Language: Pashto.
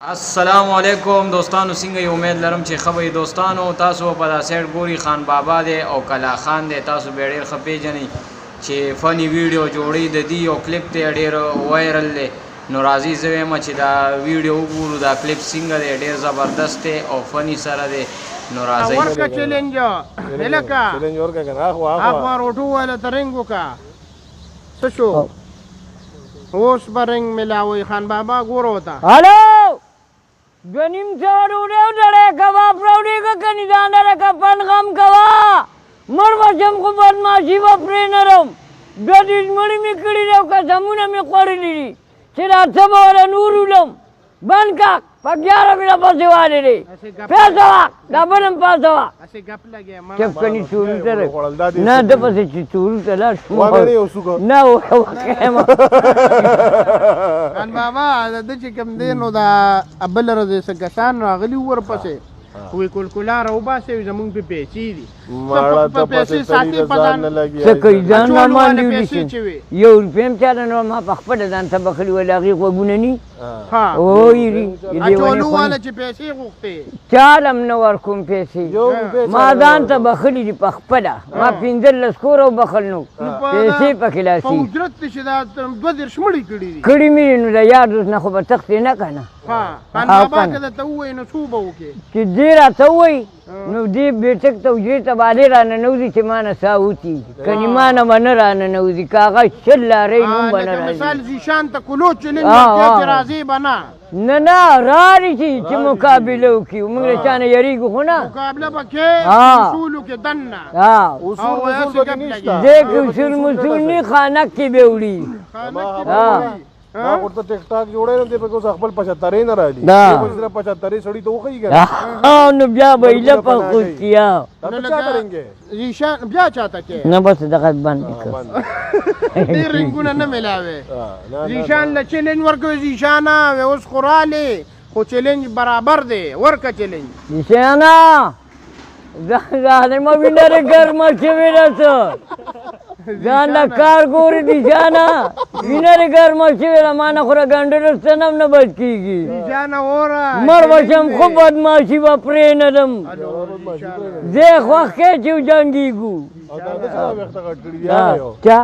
السلام علیکم دوستانو، څنګه یې؟ امید لرم چې ښه به یې. دوستانو تاسو په دا سایډ ګوري خان بابا دی او کلا خان دی. تاسو به ډېر ښه پیژنئ چې فني ویډیو جوړوي. د دې یو کلیپ دی ډېر وایرل دی، نو راځئ زه وایم چې دا ویډیو وګورو. دا کلیپ څنګه دی؟ ډېر زبردست دی او فني سره دی. نو راځئ ورکه چیلنج هلکه چیلنج ورکه کنه اخوا روټو والا ترنګ وکا څه شو اوس برنګ ملاوي خان بابا ګورو تا هلو گنیم چاروڑے ڈڑے کباب روڑی کا کنی داندر کا پن غم کوا مر بچم کو بدماشی و پرینرم گدیز مڑی می کڑی رو کا زمونه می خوری لیدی چرا سبورا نورولم بن کا پگیارا بلا پسی والی دی پیسا واق دبنم پاسا واق اسے گپ لگے چپ کنی چورو تر نا دپسی چی چورو تر نا وقیما خان بابا د چې کوم دی نو دا ابل رضی سګسان راغلی ور پسې وی کلکولار او باسه زمون په پیسې دي ماړه ته پسې ساتي پدان نه لګي څه کوي ځان ما باندې یو روپیم چاله نو ما په خپل ځان ته بخلی ولاغي غوونه ني ها او یری اټولو والا چې پیسې غوښته چالم نو ور کوم پیسې ما ځان ته بخلی دي په خپل ما پیندل لسکور او بخل نو پیسې په کلاسي قدرت شدا دو در شمړی کړی دي کړي مې نو دا یار دوس نه خو به تخت نه کنه ها خان بابا کده ته وای نو څو به وکي چې دې راته وای نو دې بیٹک ته وجې ته باندې رانه نوځي چې ما نه ساوتي کني ما نه من رانه نوځي کاغه شل لارې نو بنه راځي مثال زیشان ته کلو چلنج کې راځي بنا نه نه راري چې مقابله وکي موږ چانه یریږو خو نه مقابله پکې اصول کې دنه ها اصول کې نشته دې اصول مسول نه خانه کې به وړي ها ما ورته ټیک ټاک جوړې نو دې په اوس خپل 75 نه راځي دا 75 سړی ته وخی کنه ها نو بیا به له په خود کیا تاسو څه کرانګي زیشان بیا چاته کې نه بس دغه باندې ډېر رنگونه نه ملاوي زیشان له چیلنج ورکوي زیشان اوس خوراله خو چیلنج برابر دی ورکه چیلنج زیشانا ځان ما وینره ګرمه چې ویلته ځان لا کار ګوري دي جانا وینره ګرمه چې ویل ما نه خورا ګندر ستنم نه بچ کیږي زیشان اورا مر بچم خو بدماشي و پرې ندم زه خو کې چې جنگيګو او دا څه وخت غټ کړی دی چا